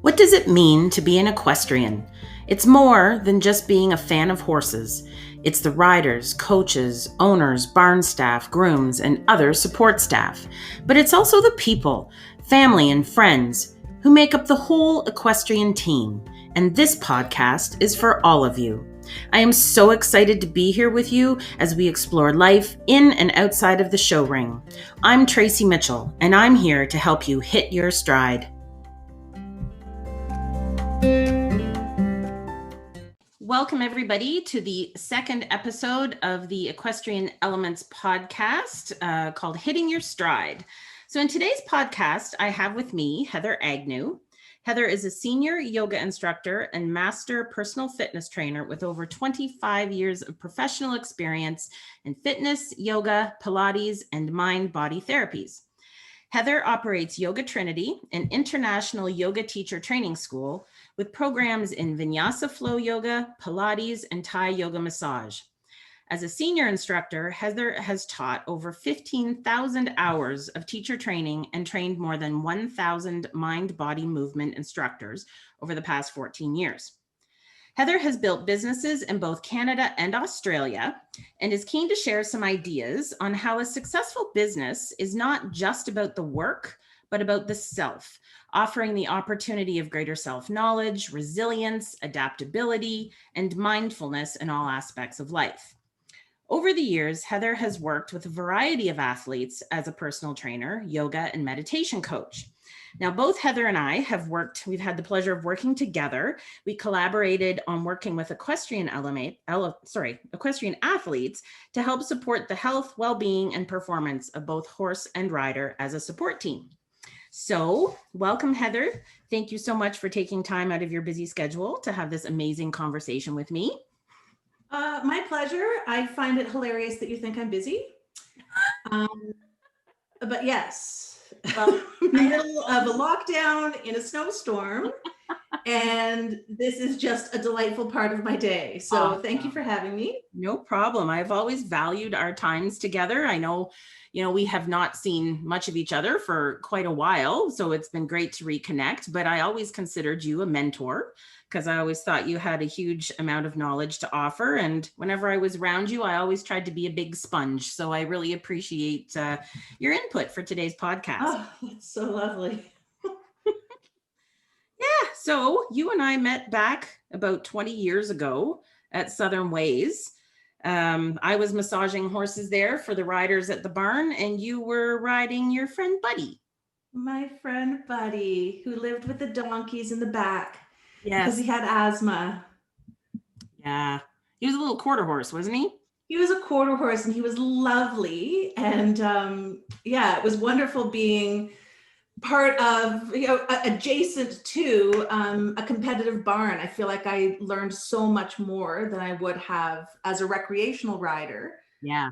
What does it mean to be an equestrian? It's more than just being a fan of horses. It's the riders, coaches, owners, barn staff, grooms, and other support staff. But it's also the people, family, and friends who make up the whole equestrian team. And this podcast is for all of you. I am so excited to be here with you as we explore life in and outside of the show ring. I'm Tracy Mitchell, and I'm here to help you hit your stride. Welcome, everybody, to the second episode of the Equestrian Elements podcast called Hitting Your Stride. So in today's podcast, I have with me Heather Agnew. Heather is a senior yoga instructor and master personal fitness trainer with over 25 years of professional experience in fitness, yoga, Pilates, and mind-body therapies. Heather operates Yoga Trinity, an international yoga teacher training school with programs in Vinyasa flow yoga, Pilates, and Thai yoga massage. As a senior instructor, Heather has taught over 15,000 hours of teacher training and trained more than 1,000 mind-body movement instructors over the past 14 years. Heather has built businesses in both Canada and Australia and is keen to share some ideas on how a successful business is not just about the work, but about the self, offering the opportunity of greater self-knowledge, resilience, adaptability, and mindfulness in all aspects of life. Over the years, Heather has worked with a variety of athletes as a personal trainer, yoga, and meditation coach. Now, both Heather and I we've had the pleasure of working together. We collaborated on working with equestrian athletes to help support the health, well-being, and performance of both horse and rider as a support team. So welcome, Heather. Thank you so much for taking time out of your busy schedule to have this amazing conversation with me. My pleasure. I find it hilarious that you think I'm busy. But yes. Well, middle of a lockdown in a snowstorm, and this is just a delightful part of my day. So awesome. Thank you for having me. No problem. I've always valued our times together. I know, we have not seen much of each other for quite a while, so it's been great to reconnect, but I always considered you a mentor because I always thought you had a huge amount of knowledge to offer. And whenever I was around you, I always tried to be a big sponge. So I really appreciate your input for today's podcast. Oh, that's so lovely. Yeah. So you and I met back about 20 years ago at Southern Ways. I was massaging horses there for the riders at the barn, and you were riding your friend Buddy. My friend Buddy, who lived with the donkeys in the back. Yes. Because he had asthma. Yeah. He was a little quarter horse, wasn't he? He was a quarter horse, and he was lovely. And it was wonderful being part of, adjacent to a competitive barn. I feel like I learned so much more than I would have as a recreational rider. Yeah.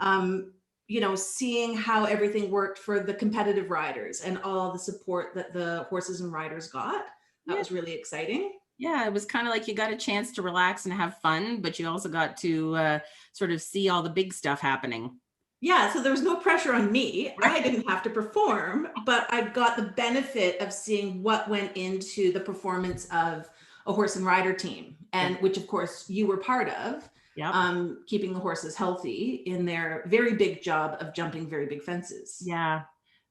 Seeing how everything worked for the competitive riders and all the support that the horses and riders got. That was really exciting. Yeah, it was kind of like you got a chance to relax and have fun, but you also got to sort of see all the big stuff happening. Yeah, so there was no pressure on me. I didn't have to perform, but I got the benefit of seeing what went into the performance of a horse and rider team, and which of course you were part of. Yeah. Keeping the horses healthy in their very big job of jumping very big fences. Yeah,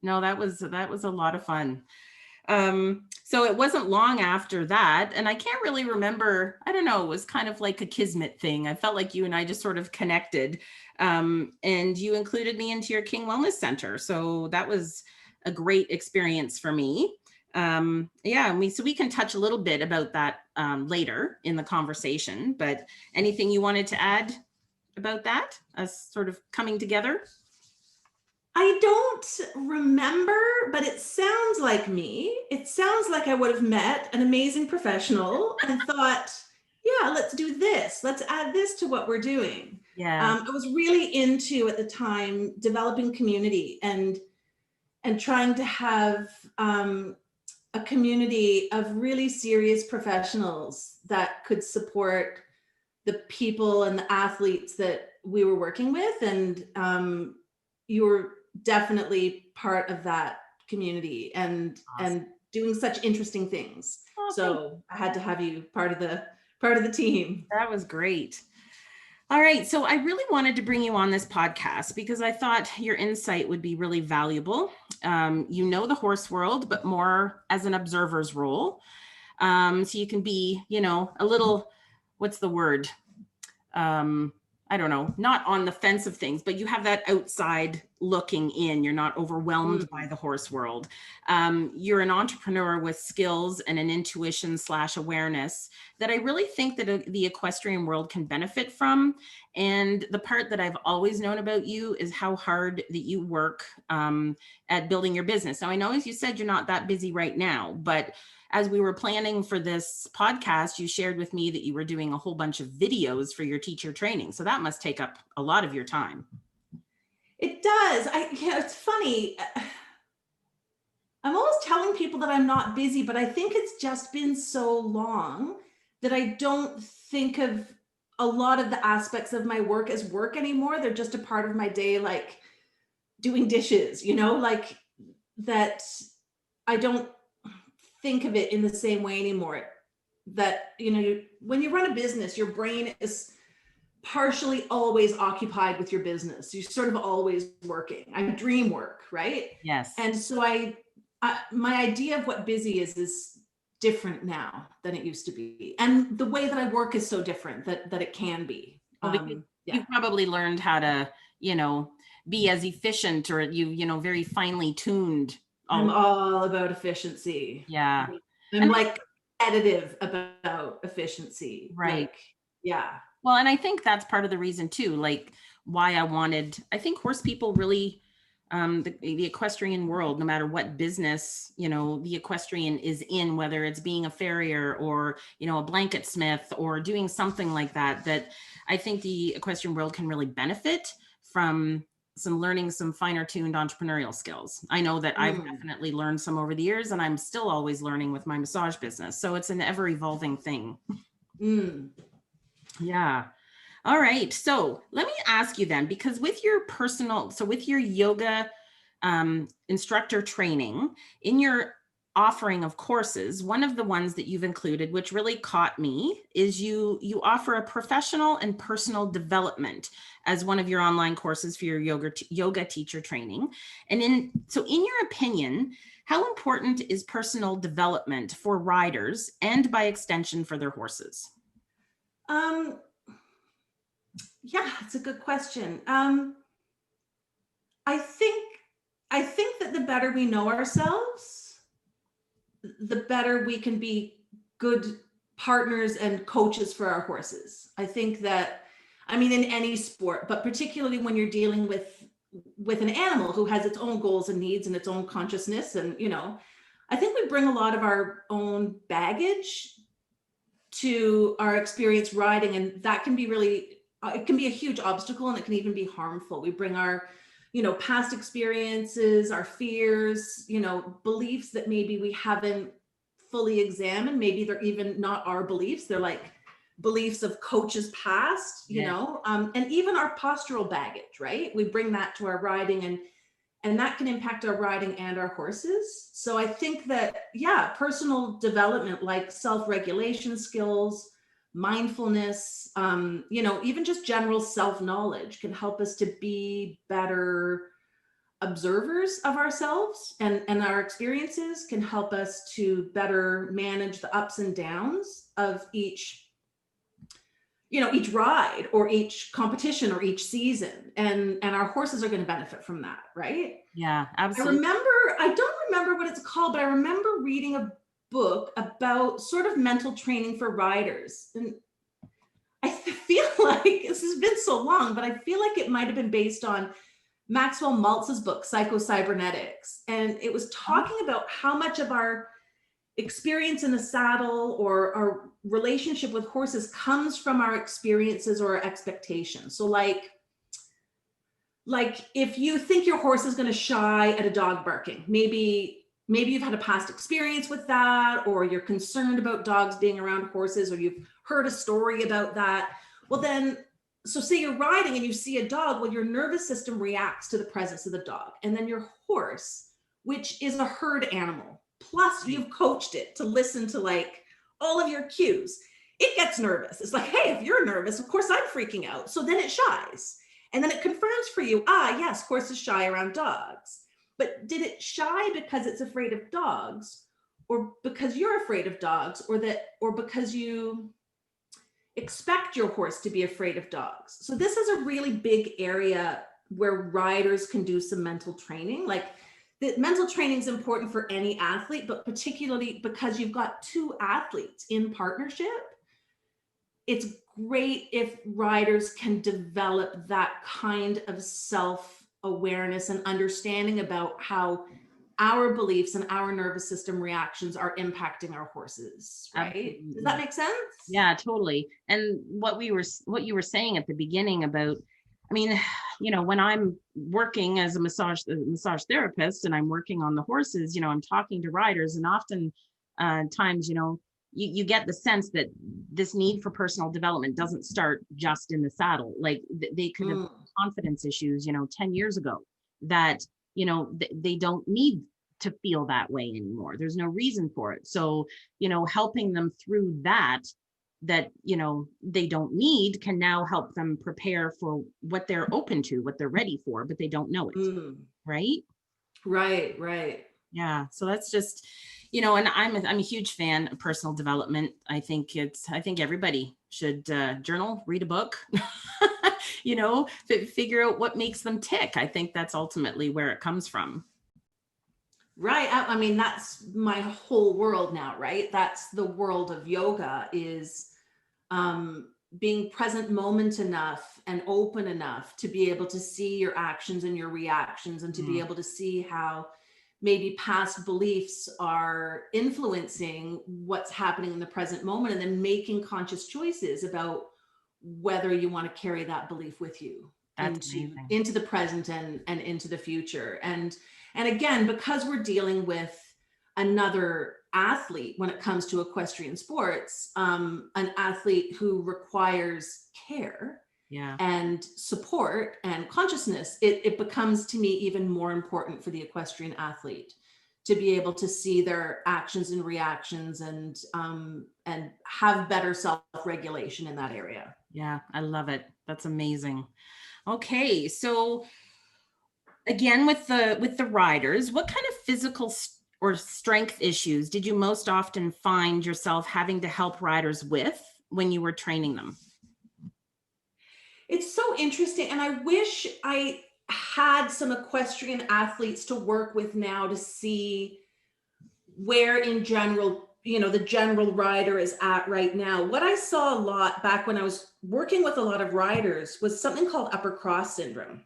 no, that was a lot of fun. So it wasn't long after that, and I can't really remember, I don't know, it was kind of like a kismet thing. I felt like you and I just sort of connected, and you included me into your King Wellness Center. So that was a great experience for me. So we can touch a little bit about that later in the conversation, but anything you wanted to add about that, us sort of coming together? I don't remember, but it sounds like me. It sounds like I would have met an amazing professional and thought, yeah, let's do this. Let's add this to what we're doing. Yeah. I was really into, at the time, developing community and trying to have a community of really serious professionals that could support the people and the athletes that we were working with. And you were definitely part of that community and doing such interesting things. Oh, thank So I had to have you part of the team. That was great. All right. So I really wanted to bring you on this podcast because I thought your insight would be really valuable. You know the horse world, but more as an observer's role. So you can be, a little, what's the word? I don't know, not on the fence of things, but you have that outside looking in. You're not overwhelmed by the horse world. You're an entrepreneur with skills and an intuition / awareness that I really think that the equestrian world can benefit from. And the part that I've always known about you is how hard that you work at building your business. Now, I know, as you said, you're not that busy right now, but as we were planning for this podcast, you shared with me that you were doing a whole bunch of videos for your teacher training. So that must take up a lot of your time. It does. It's funny. I'm always telling people that I'm not busy, but I think it's just been so long that I don't think of a lot of the aspects of my work as work anymore. They're just a part of my day, like doing dishes, like that. I don't think of it in the same way anymore. That, when you run a business, your brain is partially always occupied with your business. You're sort of always working. I dream work, right? Yes. And so my idea of what busy is different now than it used to be. And the way that I work is so different that it can be. Well, you probably learned how to, be as efficient, or very finely tuned. I'm all about efficiency. Yeah. I'm like competitive about efficiency. Right. Yeah. Well, and I think that's part of the reason too, like why I think horse people really, the equestrian world, no matter what business, the equestrian is in, whether it's being a farrier or, a blanket smith or doing something like that, that I think the equestrian world can really benefit from learning some finer tuned entrepreneurial skills. I know that I've definitely learned some over the years, and I'm still always learning with my massage business. So it's an ever evolving thing. Yeah. All right. So let me ask you then, because with your yoga instructor training, in your offering of courses, one of the ones that you've included, which really caught me, is you offer a professional and personal development as one of your online courses for your yoga teacher training. And in your opinion, how important is personal development for riders and by extension for their horses? Yeah, it's a good question. I think that the better we know ourselves, the better we can be good partners and coaches for our horses. I think that, in any sport, but particularly when you're dealing with an animal who has its own goals and needs and its own consciousness. And, I think we bring a lot of our own baggage to our experience riding, and that can be it can be a huge obstacle, and it can even be harmful. We bring our, past experiences, our fears, beliefs that maybe we haven't fully examined. Maybe they're even not our beliefs. They're like beliefs of coaches past, and even our postural baggage, right? We bring that to our riding, and that can impact our riding and our horses. So I think that, personal development, like self-regulation skills, mindfulness, even just general self-knowledge can help us to be better observers of ourselves, and our experiences can help us to better manage the ups and downs of each ride or each competition or each season, and our horses are going to benefit from that, right? Yeah, absolutely. I don't remember what it's called, but I remember reading a book about sort of mental training for riders. And I feel like this has been so long, but I feel like it might have been based on Maxwell Maltz's book, Psycho-Cybernetics. And it was talking about how much of our experience in the saddle or our relationship with horses comes from our experiences or our expectations. So like if you think your horse is going to shy at a dog barking, maybe you've had a past experience with that, or you're concerned about dogs being around horses, or you've heard a story about that. Well, then, so say you're riding and you see a dog, well, your nervous system reacts to the presence of the dog. And then your horse, which is a herd animal, plus you've coached it to listen to like all of your cues, it gets nervous. It's like, hey, if you're nervous, of course I'm freaking out. So then it shies. And then it confirms for you, yes, horse is shy around dogs. But did it shy because it's afraid of dogs, or because you're afraid of dogs, or because you expect your horse to be afraid of dogs? So this is a really big area where riders can do some mental training. Like, the mental training is important for any athlete, but particularly because you've got two athletes in partnership, it's great if riders can develop that kind of self-awareness and understanding about how our beliefs and our nervous system reactions are impacting our horses, right? Absolutely. Does that make sense? Yeah, totally. And what you were saying at the beginning about, I mean, when I'm working as a massage therapist and I'm working on the horses, I'm talking to riders, and often times, you get the sense that this need for personal development doesn't start just in the saddle. Like they could have confidence issues, 10 years ago that, they don't need to feel that way anymore. There's no reason for it. So, helping them through that they don't need can now help them prepare for what they're open to, what they're ready for, but they don't know it. Right? Right. Yeah. So that's just, and I'm a huge fan of personal development. I think everybody should journal, read a book, figure out what makes them tick. I think that's ultimately where it comes from. Right. I mean, that's my whole world now, right? That's the world of yoga, is being present moment enough and open enough to be able to see your actions and your reactions, and to be able to see how maybe past beliefs are influencing what's happening in the present moment, and then making conscious choices about whether you want to carry that belief with you into the present and into the future. And again, because we're dealing with another athlete when it comes to equestrian sports, an athlete who requires care and support and consciousness, it becomes, to me, even more important for the equestrian athlete to be able to see their actions and reactions and have better self-regulation in that area. Yeah, I love it. That's amazing. Okay, so again, with the riders, what kind of physical or strength issues did you most often find yourself having to help riders with when you were training them? It's so interesting. And I wish I had some equestrian athletes to work with now to see where in general, the general rider is at right now. What I saw a lot back when I was working with a lot of riders was something called upper cross syndrome.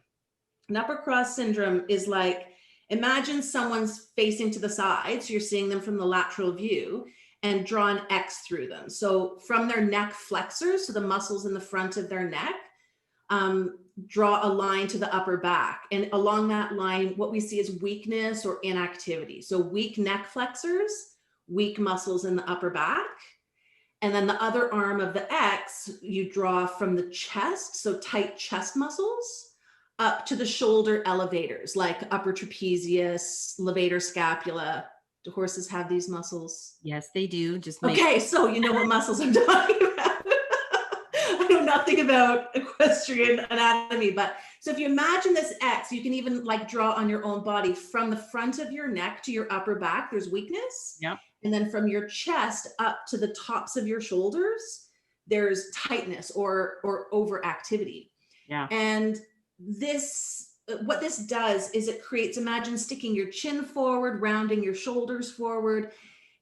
And upper cross syndrome is like, imagine someone's facing to the side, so you're seeing them from the lateral view, and draw an X through them. So from their neck flexors, so the muscles in the front of their neck, draw a line to the upper back. And along that line, what we see is weakness or inactivity. So weak neck flexors, weak muscles in the upper back. And then the other arm of the X, you draw from the chest, so tight chest muscles, up to the shoulder elevators, like upper trapezius, levator scapula. Do horses have these muscles? Yes, they do. Okay, so you know what muscles I'm talking about. I know nothing about equestrian anatomy, but so if you imagine this X, you can even like draw on your own body from the front of your neck to your upper back, there's weakness. Yep. And then from your chest up to the tops of your shoulders, there's tightness or overactivity. Yeah. And what this does is it creates, imagine sticking your chin forward, rounding your shoulders forward.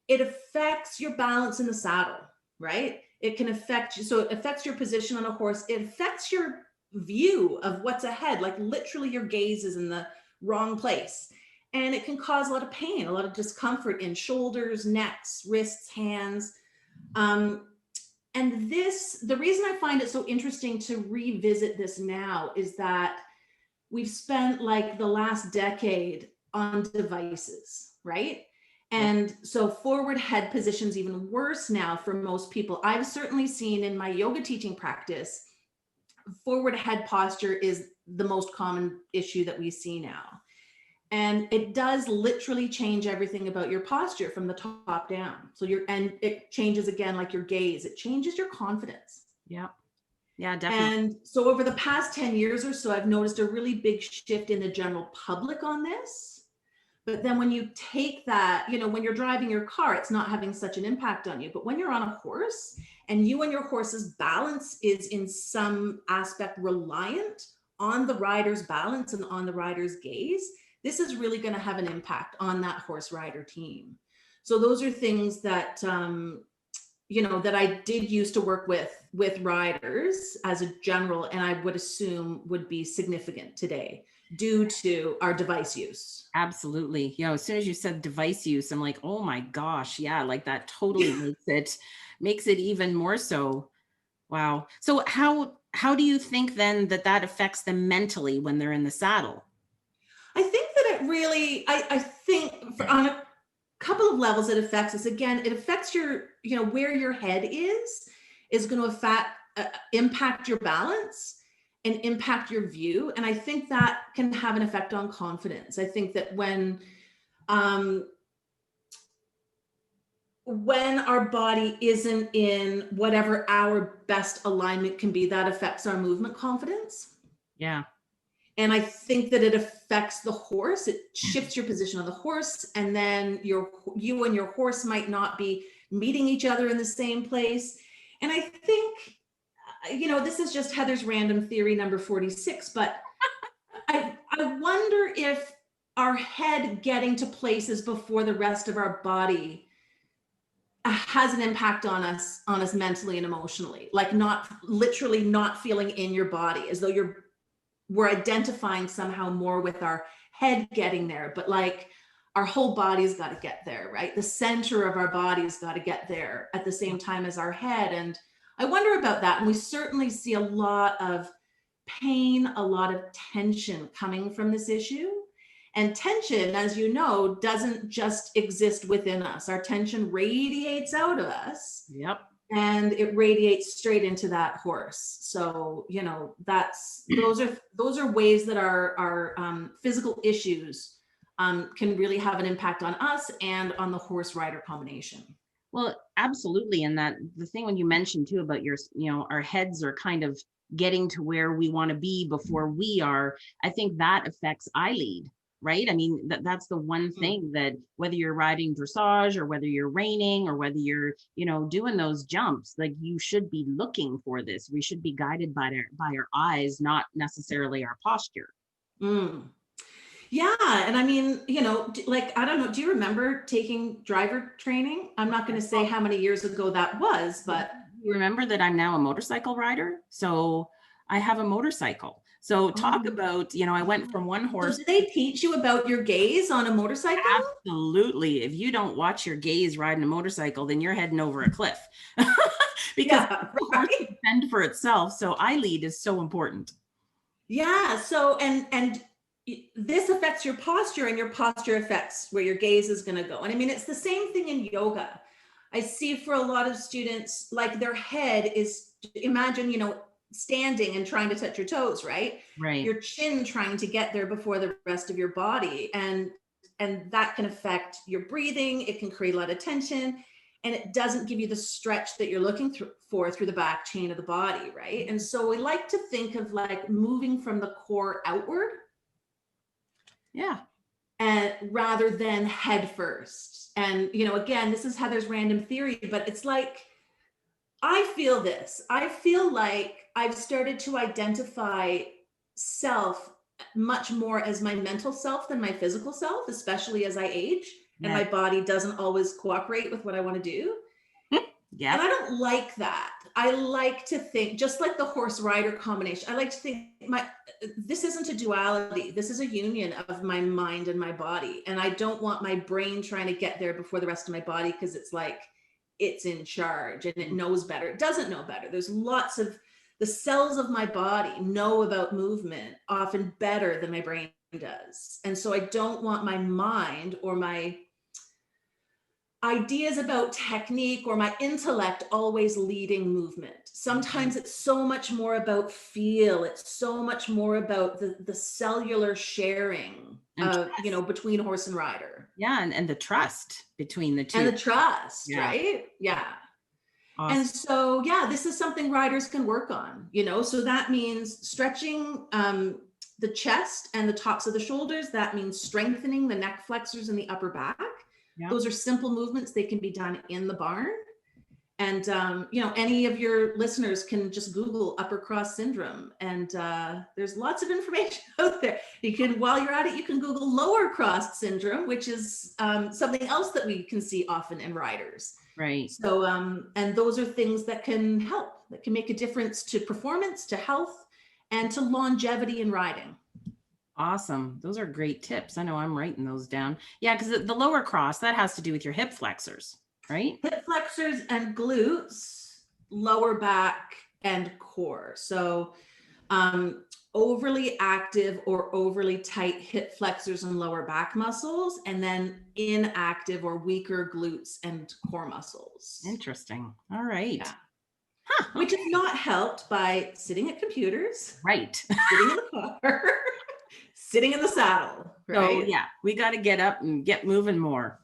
It affects your balance in the saddle, right? It can affect you. So it affects your position on a horse. It affects your view of what's ahead. Like literally your gaze is in the wrong place. And it can cause a lot of pain, a lot of discomfort in shoulders, necks, wrists, hands. And the reason I find it so interesting to revisit this now is that we've spent like the last decade on devices, right? And so forward head position's even worse now for most people. I've certainly seen in my yoga teaching practice, forward head posture is the most common issue that we see now. And it does literally change everything about your posture from the top down. So and it changes again, like your gaze, it changes your confidence. Yeah. Yeah, definitely. And so over the past 10 years or so, I've noticed a really big shift in the general public on this. But then when you take that, when you're driving your car, it's not having such an impact on you. But when you're on a horse and you and your horse's balance is in some aspect reliant on the rider's balance and on the rider's gaze, this is really going to have an impact on that horse rider team. So those are things that, that I did used to work with riders as a general, and I would assume would be significant today due to our device use. Absolutely. As soon as you said device use, I'm like, oh my gosh, yeah, like that totally makes it even more so. Wow. So how do you think then that affects them mentally when they're in the saddle? I think that it really, I think on a couple of levels it affects us. Again, it affects your, where your head is going to impact your balance and impact your view. And I think that can have an effect on confidence. I think that when our body isn't in whatever our best alignment can be, that affects our movement confidence. Yeah. And I think that it affects the horse. It shifts your position on the horse. And then you and your horse might not be meeting each other in the same place. And I think, this is just Heather's random theory number 46, but I wonder if our head getting to places before the rest of our body has an impact on us mentally and emotionally, like not literally not feeling in your body, as though we're identifying somehow more with our head getting there, but like our whole body's got to get there, right? The center of our body's got to get there at the same time as our head. And I wonder about that. And we certainly see a lot of pain, a lot of tension coming from this issue. And tension, as you know, doesn't just exist within us. Our tension radiates out of us. Yep. And it radiates straight into that horse. So, those are ways that our physical issues can really have an impact on us and on the horse rider combination. Well, absolutely. And that the thing when you mentioned too about our heads are kind of getting to where we want to be before we are, I think that affects eye lead. Right? I mean, that's the one thing that whether you're riding dressage or whether you're reining or whether you're, doing those jumps, like you should be looking for this. We should be guided by our eyes, not necessarily our posture. Yeah. And I mean, like, I don't know, do you remember taking driver training? I'm not going to say how many years ago that was, but. You remember that I'm now a motorcycle rider. So I have a motorcycle. So talk about, I went from one horse. So did they teach you about your gaze on a motorcycle? Absolutely. If you don't watch your gaze riding a motorcycle, then you're heading over a cliff because the horse can fend for itself. So eye lead is so important. Yeah. So, and this affects your posture, and your posture affects where your gaze is going to go. And I mean, it's the same thing in yoga. I see for a lot of students, like their head is, imagine, standing and trying to touch your toes, right? Your chin trying to get there before the rest of your body. And that can affect your breathing. It can create a lot of tension, and it doesn't give you the stretch that you're looking for through the back chain of the body, right? And so we like to think of like moving from the core outward. Yeah. And rather than head first. And, again, this is Heather's random theory, but it's like, I feel like I've started to identify self much more as my mental self than my physical self, especially as I age and my body doesn't always cooperate with what I want to do. Yeah. And I don't like that. I like to think, just like the horse rider combination, I like to think this isn't a duality. This is a union of my mind and my body. And I don't want my brain trying to get there before the rest of my body, because it's like, it's in charge and it knows better. It doesn't know better. There's lots of the cells of my body know about movement often better than my brain does. And so I don't want my mind or my ideas about technique or my intellect always leading movement. Sometimes it's so much more about feel. It's so much more about the cellular sharing And of, you know, between horse and rider. yeah, and the trust between the two. And the trust, Yeah. right? Yeah. Awesome. And so, yeah, this is something riders can work on, you know, so that means stretching the chest and the tops of the shoulders. That means strengthening the neck flexors and the upper back. Yeah. Those are simple movements. They can be done in the barn. And, you know, any of your listeners can just Google upper cross syndrome. And there's lots of information out there. You can, while you're at it, you can Google lower cross syndrome, which is something else that we can see often in riders. Right. So, and those are things that can help, that can make a difference to performance, to health, and to longevity in riding. Awesome. Those are great tips. I know I'm writing those down. Yeah, because the lower cross, that has to do with your hip flexors, right? Hip flexors and glutes, lower back and core. So overly active or overly tight hip flexors and lower back muscles, and then inactive or weaker glutes and core muscles. Interesting. All right. Yeah. Huh. Which is not helped by sitting at computers, Right. sitting in the car, sitting in the saddle, right? So yeah, we got to get up and get moving more.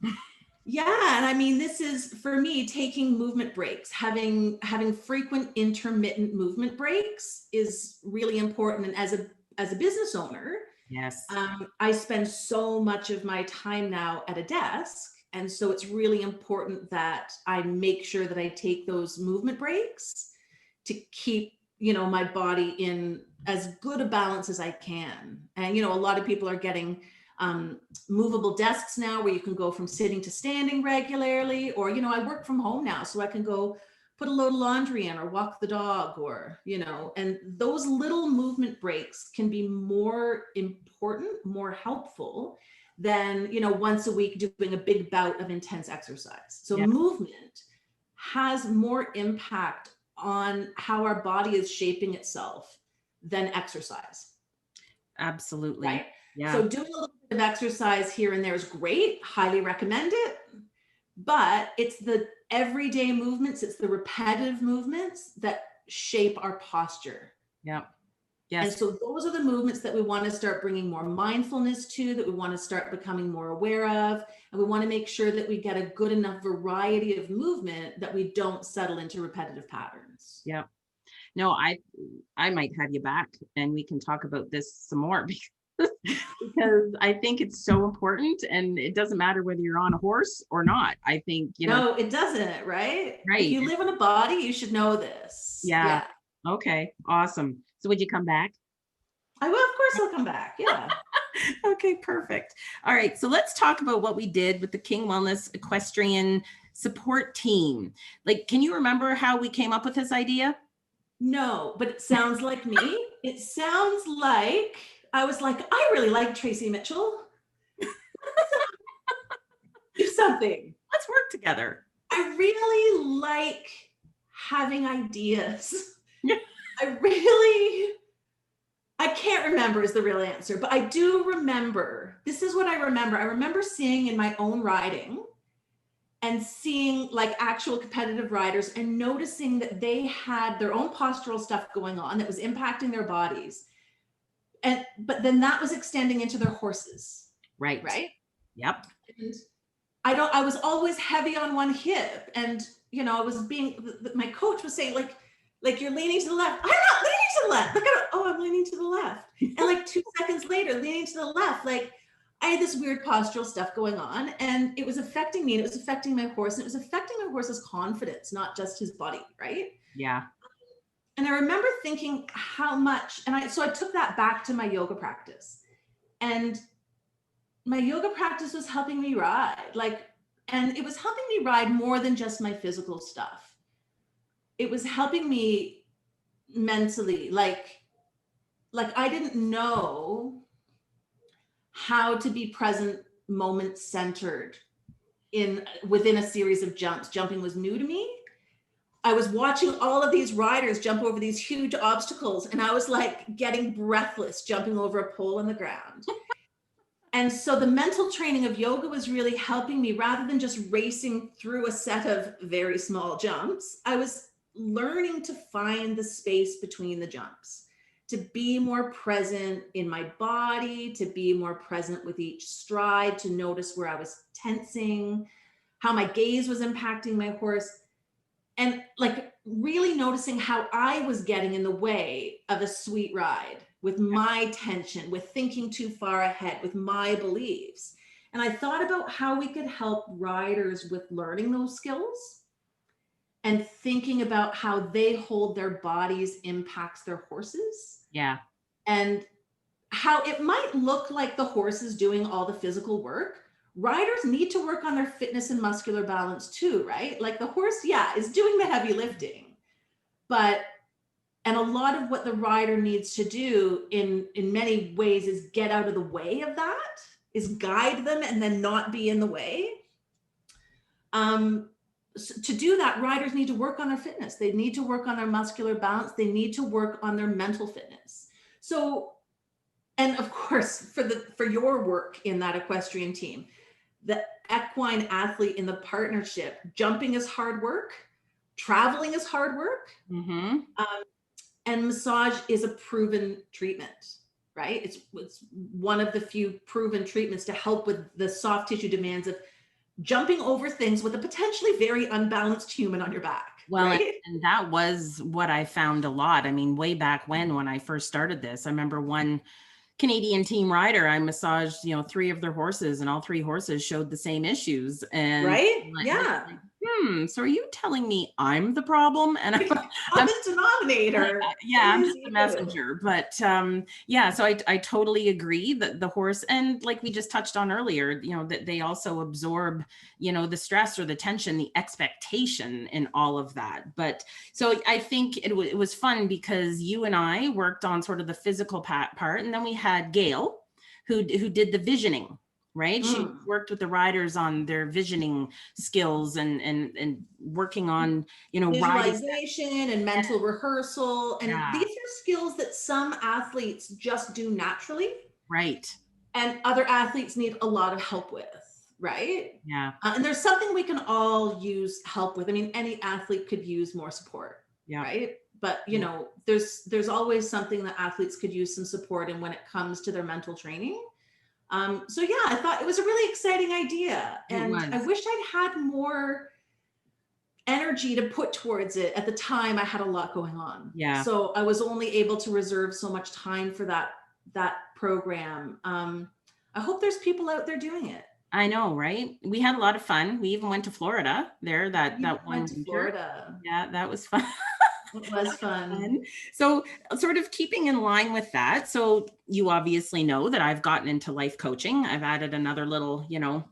Yeah, and I mean, this is for me taking movement breaks, having frequent intermittent movement breaks is really important. And as a business owner, Yes. I spend so much of my time now at a desk, and so it's really important that I make sure that I take those movement breaks to keep, you know, my body in as good a balance as I can. And you know, a lot of people are getting movable desks now where you can go from sitting to standing regularly, or, you know, I work from home now, so I can go put a load of laundry in or walk the dog, or, you know, and those little movement breaks can be more important, more helpful than, you know, once a week doing a big bout of intense exercise. So Yeah. movement has more impact on how our body is shaping itself than exercise. Absolutely. Right? Yeah. So doing a little bit of exercise here and there is great. Highly recommend it. But it's the everyday movements, it's the repetitive movements that shape our posture. Yeah. And Yes. so those are the movements that we want to start bringing more mindfulness to, that we want to start becoming more aware of. And we want to make sure that we get a good enough variety of movement that we don't settle into repetitive patterns. Yeah. No, I might have you back and we can talk about this some more because I think it's so important, and it doesn't matter whether you're on a horse or not. I think, you know. No, it doesn't, right? Right. If you live in a body, you should know this. Yeah. Okay. Awesome. So would you come back? I will, of course I'll come back. Yeah. Okay, perfect. All right. So let's talk about what we did with the King Wellness Equestrian Support Team. Like, can you remember how we came up with this idea? No, but it sounds like me. It sounds like I was like, I really like Tracy Mitchell. Do something. Let's work together. I really like having ideas. Yeah. I can't remember is the real answer, but I do remember. This is what I remember. I remember seeing in my own riding and seeing like actual competitive riders and noticing that they had their own postural stuff going on that was impacting their bodies. But then that was extending into their horses. Right. Right. Yep. And I was always heavy on one hip, and, you know, I was my coach was saying like you're leaning to the left. I'm not leaning to the left. Like, I'm leaning to the left. And like 2 seconds later, leaning to the left, like I had this weird postural stuff going on, and it was affecting me, and it was affecting my horse, and it was affecting my horse's confidence, not just his body, right? Yeah. And I remember thinking how much, so I took that back to my yoga practice, and my yoga practice was helping me ride, and it was helping me ride more than just my physical stuff. It was helping me mentally, like I didn't know how to be present, moment centered within a series of jumps. Jumping was new to me. I was watching all of these riders jump over these huge obstacles, and I was like getting breathless jumping over a pole on the ground. And so the mental training of yoga was really helping me, rather than just racing through a set of very small jumps. I was learning to find the space between the jumps, to be more present in my body, to be more present with each stride, to notice where I was tensing, how my gaze was impacting my horse, and like really noticing how I was getting in the way of a sweet ride with my tension, with thinking too far ahead, with my beliefs. And I thought about how we could help riders with learning those skills and thinking about how they hold their bodies impacts their horses, Yeah. and how it might look like the horse is doing all the physical work. Riders need to work on their fitness and muscular balance too, right? Like the horse, yeah, is doing the heavy lifting, but and a lot of what the rider needs to do in many ways is get out of the way of that, is guide them and then not be in the way. So to do that, riders need to work on their fitness. They need to work on their muscular balance. They need to work on their mental fitness. So, and of course, for your work in that equestrian team, the equine athlete in the partnership, jumping is hard work, traveling is hard work, and massage is a proven treatment, right? It's one of the few proven treatments to help with the soft tissue demands of jumping over things with a potentially very unbalanced human on your back. Well, right? and that was what I found a lot. I mean, way back when I first started this, I remember one Canadian team rider, I massaged, 3 of their horses, and all 3 horses showed the same issues. And Right? they Yeah. like, so are you telling me I'm the problem? And I'm Common denominator. yeah, I'm It is just a you. messenger. But yeah, so I totally agree that the horse, and like we just touched on earlier, that they also absorb, the stress or the tension, the expectation in all of that. But so I think it was fun because you and I worked on sort of the physical part, and then we had Gail who did the visioning. Right. She worked with the riders on their visioning skills and working on, riding. Visualization and mental rehearsal. And Yeah. these are skills that some athletes just do naturally, Right. and other athletes need a lot of help with, right? Yeah. And there's something we can all use help with. I mean, any athlete could use more support, Yeah. right? But Yeah. there's always something that athletes could use some support in when it comes to their mental training. So yeah, I thought it was a really exciting idea, It and I was. wish I'd had more energy to put towards it. At the time, I had a lot going on, Yeah. so I was only able to reserve so much time for that program. I hope there's people out there doing it. I know, right? We had a lot of fun. We even went to Florida there that You one went to winter. Florida. Yeah, that was fun. It was fun. Fun. So, sort of keeping in line with that. So, you obviously know that I've gotten into life coaching. I've added another little, a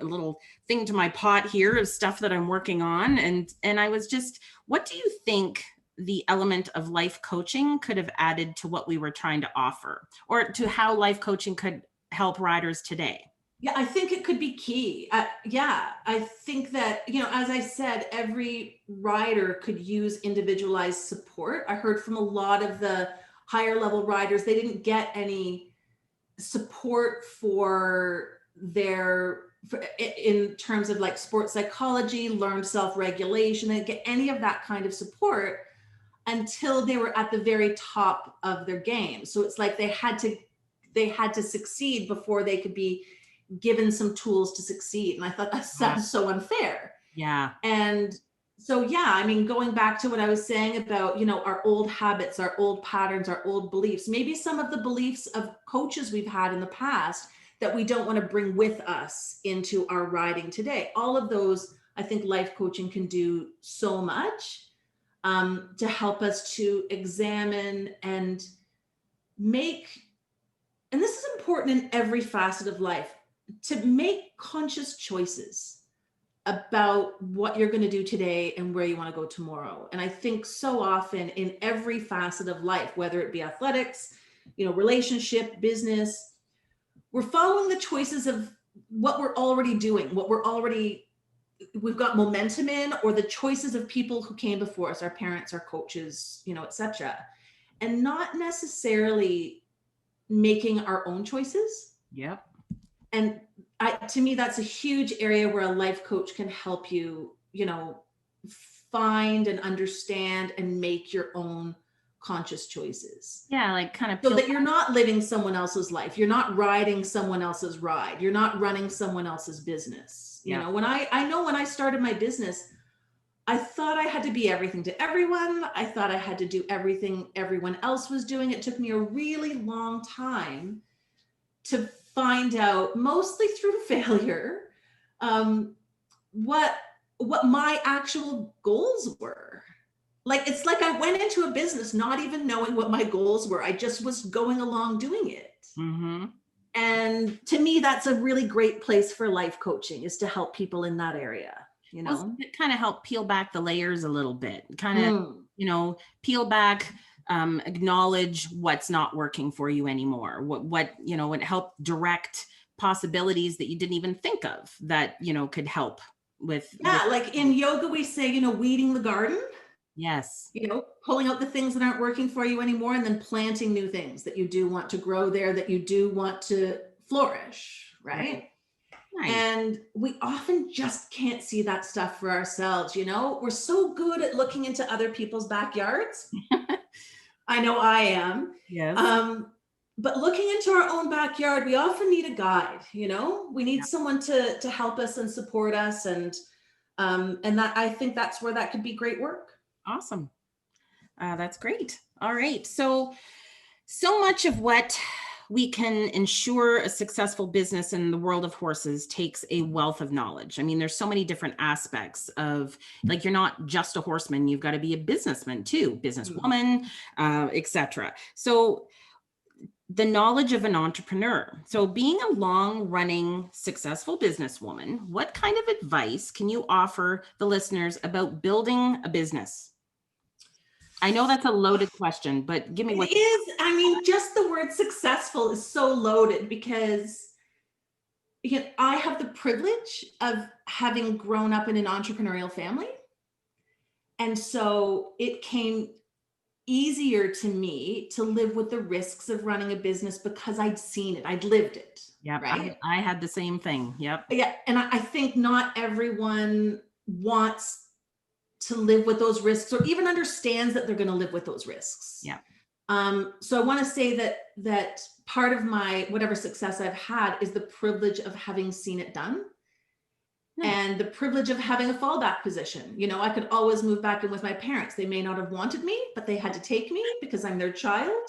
little thing to my pot here of stuff that I'm working on. And I was just, what do you think the element of life coaching could have added to what we were trying to offer, or to how life coaching could help riders today? Yeah, I think it could be key. Yeah, I think that, as I said, every rider could use individualized support. I heard from a lot of the higher level riders, they didn't get any support in terms of like sports psychology, learned self-regulation. They didn't get any of that kind of support until they were at the very top of their game. So it's like they had to succeed before they could be given some tools to succeed. And I thought that sounds so unfair. Yeah. And so, yeah, I mean, going back to what I was saying about, our old habits, our old patterns, our old beliefs, maybe some of the beliefs of coaches we've had in the past that we don't want to bring with us into our riding today. All of those, I think life coaching can do so much to help us to examine and this is important in every facet of life, to make conscious choices about what you're going to do today and where you want to go tomorrow. And I think so often in every facet of life, whether it be athletics, relationship, business, we're following the choices of what we're already doing, we've got momentum in, or the choices of people who came before us, our parents, our coaches, etc. And not necessarily making our own choices. Yep. And to me, that's a huge area where a life coach can help you, find and understand and make your own conscious choices. Yeah, like kind of So peel. that you're not living someone else's life. You're not riding someone else's ride. You're not running someone else's business. Yeah. When I started my business, I thought I had to be everything to everyone. I thought I had to do everything everyone else was doing. It took me a really long time to find out, mostly through failure, um, what my actual goals were. Like, it's like I went into a business not even knowing what my goals were. I just was going along doing it. Mm-hmm. And to me, that's a really great place for life coaching, is to help people in that area. Well, it kind of help peel back the layers a little bit, kind of, Mm. peel back, acknowledge what's not working for you anymore. What help direct possibilities that you didn't even think of that, could help with. Yeah, like in yoga, we say, weeding the garden, Yes. pulling out the things that aren't working for you anymore, and then planting new things that you do want to grow there, that you do want to flourish, right? Nice. And we often just can't see that stuff for ourselves. We're so good at looking into other people's backyards. I know I am. Yes. But looking into our own backyard, we often need a guide. We need someone to help us and support us, and that, I think that's where that could be great work. Awesome. That's great. All right. So much of what we can ensure a successful business in the world of horses takes a wealth of knowledge. I mean, there's so many different aspects of, like, you're not just a horseman, you've got to be a businessman too, businesswoman, etc. So the knowledge of an entrepreneur. So being a long-running, successful businesswoman, what kind of advice can you offer the listeners about building a business? I know that's a loaded question, but give me what. It is. I mean, just the word successful is so loaded, because I have the privilege of having grown up in an entrepreneurial family. And so it came easier to me to live with the risks of running a business, because I'd seen it, I'd lived it. Yep, right? I had the same thing. Yep. Yeah, and I think not everyone wants to live with those risks, or even understands that they're going to live with those risks. Yeah. So I want to say that part of my whatever success I've had is the privilege of having seen it done. Nice. And the privilege of having a fallback position. I could always move back in with my parents. They may not have wanted me, but they had to take me because I'm their child,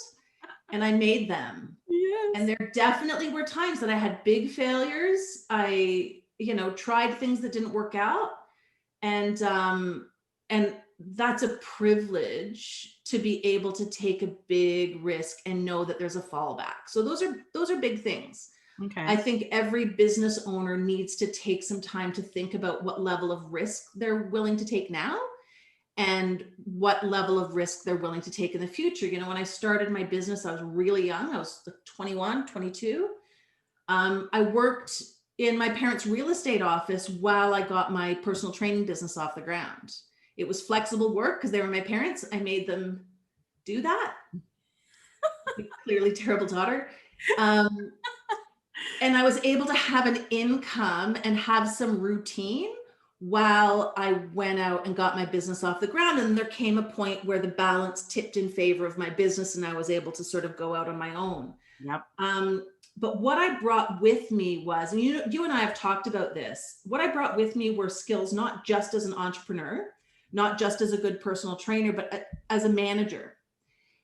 and I made them. Yes. And there definitely were times that I had big failures. I, tried things that didn't work out. And that's a privilege, to be able to take a big risk and know that there's a fallback. So those are big things. Okay. I think every business owner needs to take some time to think about what level of risk they're willing to take now, and what level of risk they're willing to take in the future. When I started my business, I was really young. I was 21, 22. I worked in my parents' real estate office while I got my personal training business off the ground. It was flexible work because they were my parents. I made them do that. Clearly terrible daughter. And I was able to have an income and have some routine while I went out and got my business off the ground. And there came a point where the balance tipped in favor of my business, and I was able to sort of go out on my own. Yep. But what I brought with me was, and you and I have talked about this, what I brought with me were skills, not just as an entrepreneur, not just as a good personal trainer, but as a manager.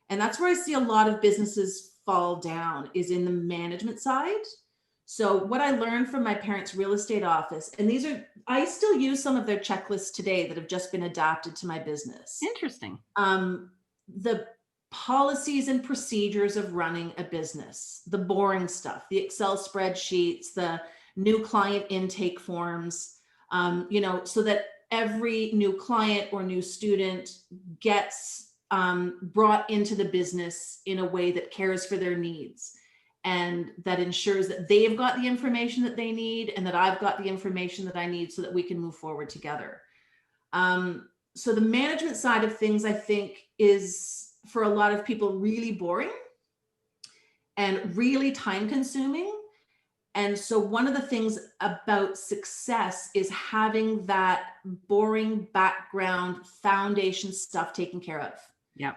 And that's where I see a lot of businesses fall down, is in the management side. So what I learned from my parents' real estate office, and I still use some of their checklists today that have just been adapted to my business. Interesting. The policies and procedures of running a business, the boring stuff, the Excel spreadsheets, the new client intake forms, so that every new client or new student gets brought into the business in a way that cares for their needs, and that ensures that they've got the information that they need, and that I've got the information that I need, so that we can move forward together. So the management side of things, I think, is for a lot of people really boring and really time consuming. And so one of the things about success is having that boring background foundation stuff taken care of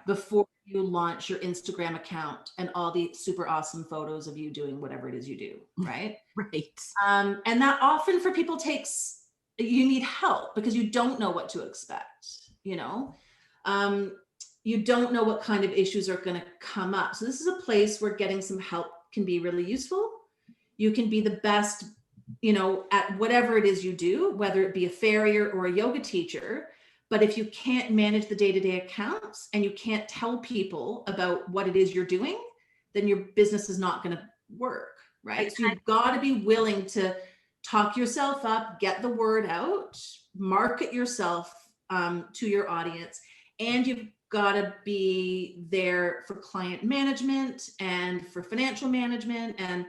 before you launch your Instagram account and all the super awesome photos of you doing whatever it is you do, right? Right. And that often for people you need help because you don't know what to expect, you know? You don't know what kind of issues are going to come up. So this is a place where getting some help can be really useful. You can be the best, at whatever it is you do, whether it be a farrier or a yoga teacher. But if you can't manage the day-to-day accounts and you can't tell people about what it is you're doing, then your business is not going to work, right? So you've got to be willing to talk yourself up, get the word out, market yourself to your audience, and you've got to be there for client management and for financial management, and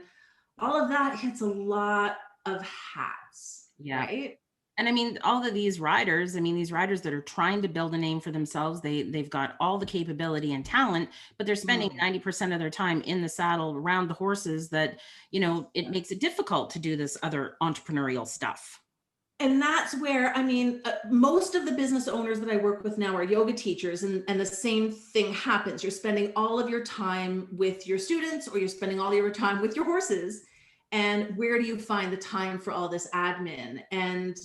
all of that hits a lot of hats, right? And I mean, all of these riders that are trying to build a name for themselves, they've got all the capability and talent, but they're spending 90% of their time in the saddle around the horses that, it makes it difficult to do this other entrepreneurial stuff. And that's where, most of the business owners that I work with now are yoga teachers, and the same thing happens. You're spending all of your time with your students, or you're spending all your time with your horses. And where do you find the time for all this admin? And,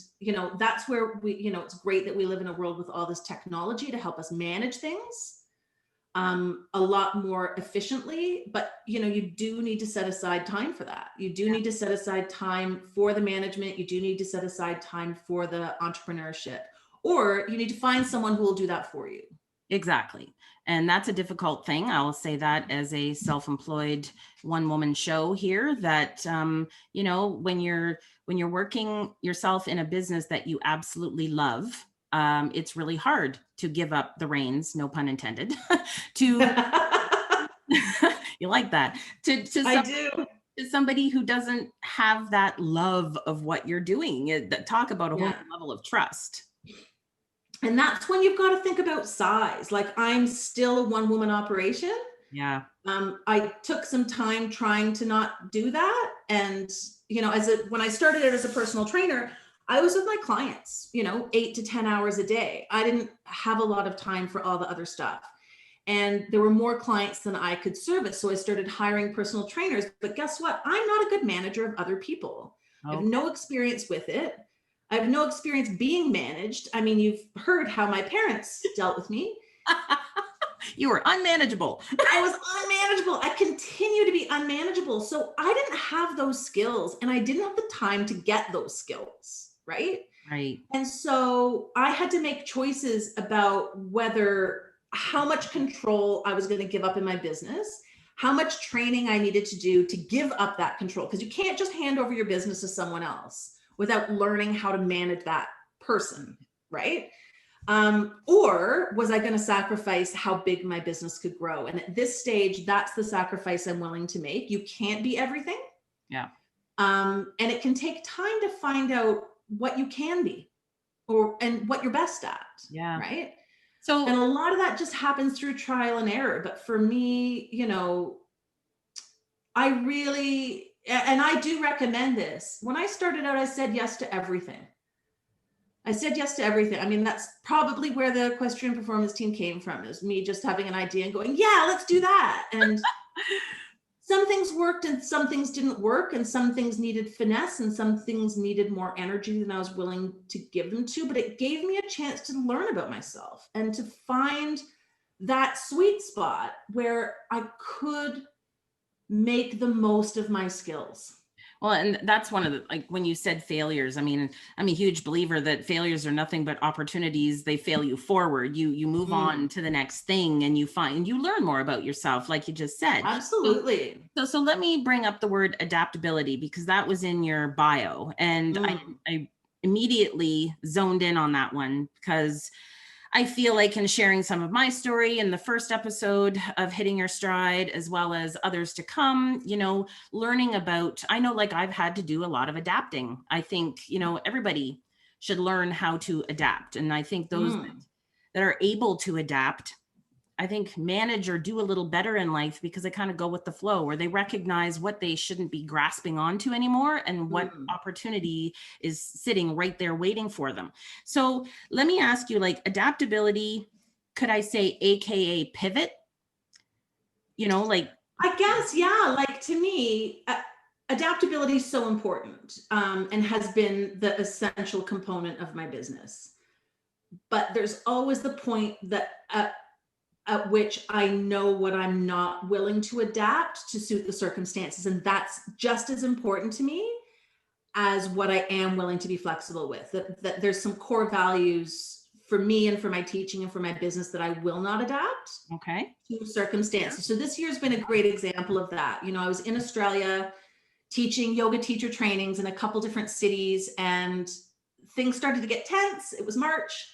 that's where it's great that we live in a world with all this technology to help us manage things a lot more efficiently. But, you do need to set aside time for that. You do need to set aside time for the management. You do need to set aside time for the entrepreneurship, or you need to find someone who will do that for you. Exactly. And that's a difficult thing. I'll say that as a self-employed one-woman show here, that, when you're working yourself in a business that you absolutely love, it's really hard to give up the reins, no pun intended, to, you like that, to somebody who doesn't have that love of what you're doing. Talk about a whole level of trust. And that's when you've got to think about size. Like, I'm still a one-woman operation. Yeah. I took some time trying to not do that. And, when I started out as a personal trainer, I was with my clients, 8 to 10 hours a day. I didn't have a lot of time for all the other stuff. And there were more clients than I could service. So I started hiring personal trainers. But guess what? I'm not a good manager of other people. Okay. I have no experience with it. I have no experience being managed. I mean, you've heard how my parents dealt with me. You were unmanageable. I was unmanageable. I continue to be unmanageable. So I didn't have those skills, and I didn't have the time to get those skills, right? Right. And so I had to make choices about how much control I was going to give up in my business, how much training I needed to do to give up that control, because you can't just hand over your business to someone else without learning how to manage that person, right? Or was I going to sacrifice how big my business could grow? And at this stage, that's the sacrifice I'm willing to make. You can't be everything. Yeah. And it can take time to find out what you can be and what you're best at. Yeah. Right. So, and a lot of that just happens through trial and error. But for me, I do recommend this. When I started out, I said yes to everything. I mean, that's probably where the equestrian performance team came from, is me just having an idea and going, yeah, let's do that. And some things worked and some things didn't work, and some things needed finesse and some things needed more energy than I was willing to give them to. But it gave me a chance to learn about myself and to find that sweet spot where I could make the most of my skills. Well, and that's one of the, like, when you said failures, I mean, I'm a huge believer that failures are nothing but opportunities. They fail you forward. You move on to the next thing, and you learn more about yourself, like you just said. Absolutely. So let me bring up the word adaptability, because that was in your bio, and I immediately zoned in on that one, because I feel like in sharing some of my story in the first episode of Hitting Your Stride, as well as others to come, learning about, I know, like, I've had to do a lot of adapting. I think, everybody should learn how to adapt. And I think those that are able to adapt I think, manage or do a little better in life because they kind of go with the flow, where they recognize what they shouldn't be grasping onto anymore and what opportunity is sitting right there waiting for them. So let me ask you, like, adaptability, could I say AKA pivot? You know, like, I guess, yeah, like to me, adaptability is so important, and has been the essential component of my business. But there's always the point that at which I know what I'm not willing to adapt to suit the circumstances. And that's just as important to me as what I am willing to be flexible with. That there's some core values for me and for my teaching and for my business that I will not adapt to circumstances. So this year's been a great example of that. You know, I was in Australia teaching yoga teacher trainings in a couple different cities, and things started to get tense. It was March.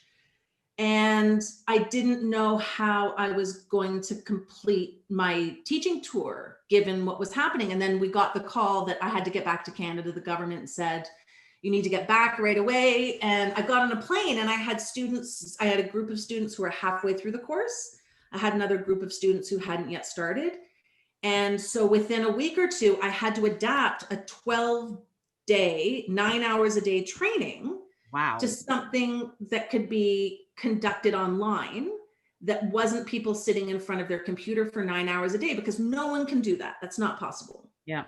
And I didn't know how I was going to complete my teaching tour given what was happening. And then we got the call that I had to get back to Canada. The government said, you need to get back right away. And I got on a plane, and I had a group of students who were halfway through the course. I had another group of students who hadn't yet started. And so within a week or two, I had to adapt a 12-day, 9 hours a day training to something that could be conducted online, that wasn't people sitting in front of their computer for 9 hours a day, because no one can do that. That's not possible. Yeah.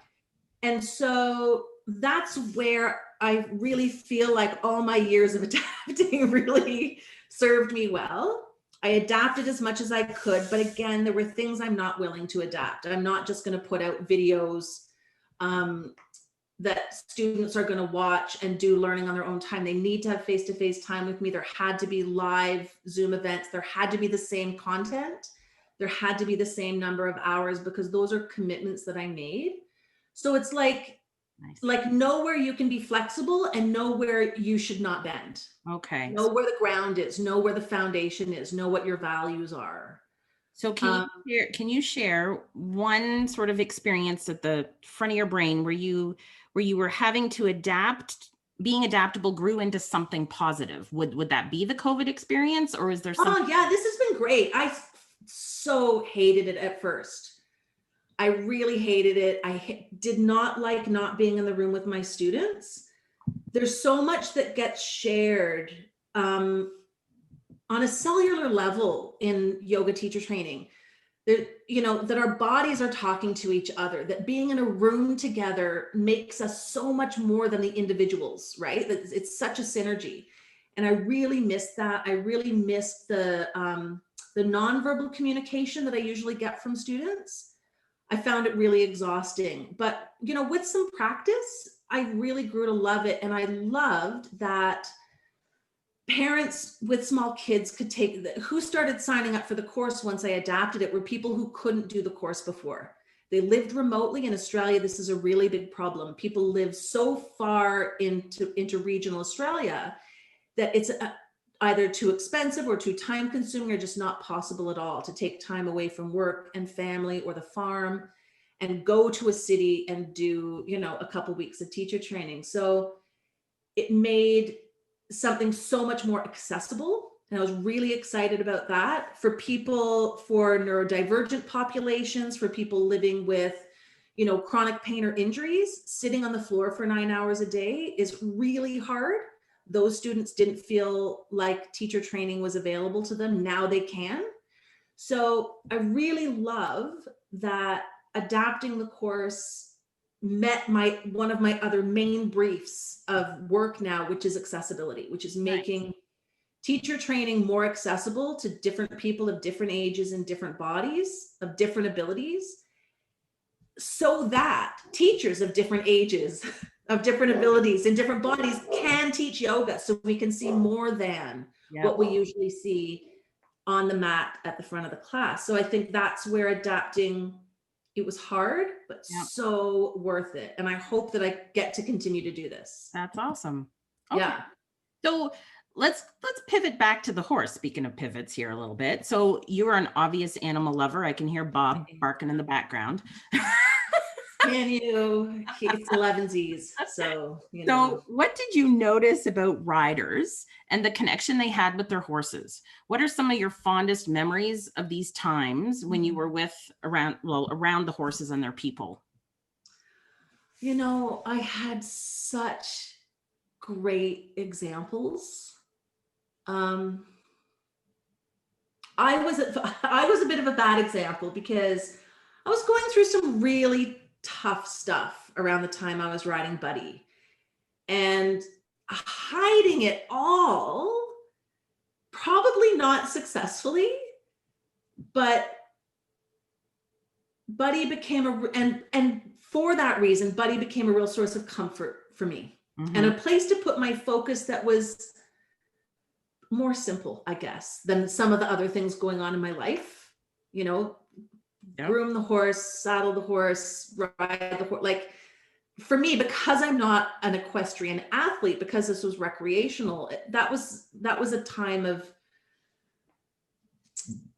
And so that's where I really feel like all my years of adapting really served me well. I adapted as much as I could, but again, there were things I'm not willing to adapt. I'm not just going to put out videos that students are going to watch and do learning on their own time. They need to have face-to-face time with me. There had to be live Zoom events. There had to be the same content. There had to be the same number of hours, because those are commitments that I made. So it's like know where you can be flexible and know where you should not bend. Okay. Know where the ground is, know where the foundation is, know what your values are. So can you share one sort of experience at the front of your brain where you were having to adapt, being adaptable grew into something positive? Would that be the COVID experience, or is there something? Oh yeah, this has been great. I so hated it at first. I really hated it. I did not like not being in the room with my students. There's so much that gets shared on a cellular level in yoga teacher training, that, you know, that our bodies are talking to each other, that being in a room together makes us so much more than the individuals, right? It's such a synergy. And I really missed that. I really missed the nonverbal communication that I usually get from students. I found it really exhausting, but, you know, with some practice, I really grew to love it. And I loved that parents with small kids could take who started signing up for the course once I adapted it were people who couldn't do the course before. They lived remotely. In Australia, this is a really big problem. People live so far into regional Australia that it's either too expensive or too time consuming, or just not possible at all to take time away from work and family or the farm and go to a city and do, you know, a couple weeks of teacher training. So it made something so much more accessible. And I was really excited about that for people, for neurodivergent populations, for people living with, you know, chronic pain or injuries. Sitting on the floor for 9 hours a day is really hard. Those students didn't feel like teacher training was available to them. Now they can. So I really love that adapting the course met one of my other main briefs of work now, which is accessibility, which is making teacher training more accessible to different people of different ages and different bodies, of different abilities, so that teachers of different ages, of different abilities and different bodies can teach yoga, so we can see more than what we usually see on the mat at the front of the class. So I think that's where adapting, it was hard, but so worth it. And I hope that I get to continue to do this. That's awesome. Okay. Yeah. So let's pivot back to the horse. Speaking of pivots here a little bit. So you are an obvious animal lover. I can hear Bob barking in the background. Can you? It's 11Z's, so you know. So, what did you notice about riders and the connection they had with their horses? What are some of your fondest memories of these times when you were around the horses and their people? You know, I had such great examples. Um, I was a bit of a bad example because I was going through some really tough stuff around the time I was riding Buddy, and hiding it all, probably not successfully, but Buddy became and for that reason, Buddy became a real source of comfort for me, and a place to put my focus that was more simple, I guess, than some of the other things going on in my life. You know, groom the horse, saddle the horse, ride the horse. Like, for me, because I'm not an equestrian athlete, because this was recreational, that was a time of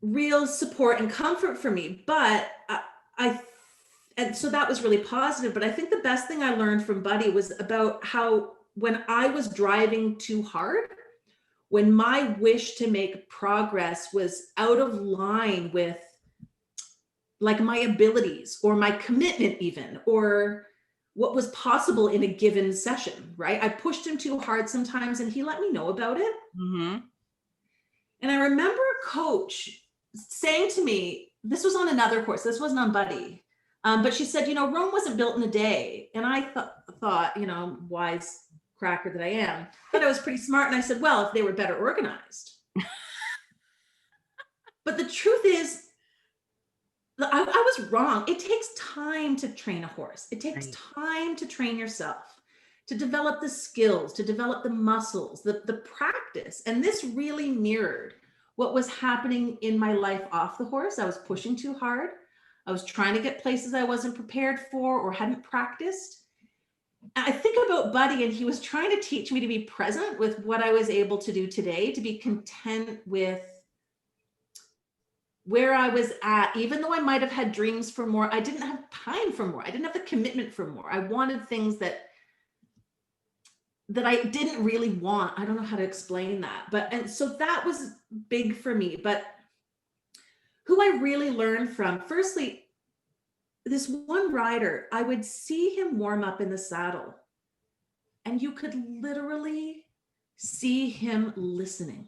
real support and comfort for me. But and so that was really positive. But I think the best thing I learned from Buddy was about how, when I was driving too hard, when my wish to make progress was out of line with like my abilities or my commitment even, or what was possible in a given session, right? I pushed him too hard sometimes, and he let me know about it. And I remember a coach saying to me, this was on another horse, this wasn't on Buddy, but she said, you know, Rome wasn't built in a day. And I thought, you know, wise cracker that I am, but I was pretty smart. And I said, well, if they were better organized. But the truth is, I was wrong. It takes time to train a horse. It takes time to train yourself, to develop the skills, to develop the muscles, the practice. And this really mirrored what was happening in my life off the horse. I was pushing too hard. I was trying to get places I wasn't prepared for or hadn't practiced. I think about Buddy, and he was trying to teach me to be present with what I was able to do today, to be content with where I was at. Even though I might have had dreams for more, I didn't have time for more. I didn't have the commitment for more. I wanted things that I didn't really want. I don't know how to explain that, and so that was big for me. But who I really learned from, firstly, this one rider, I would see him warm up in the saddle, and you could literally see him listening.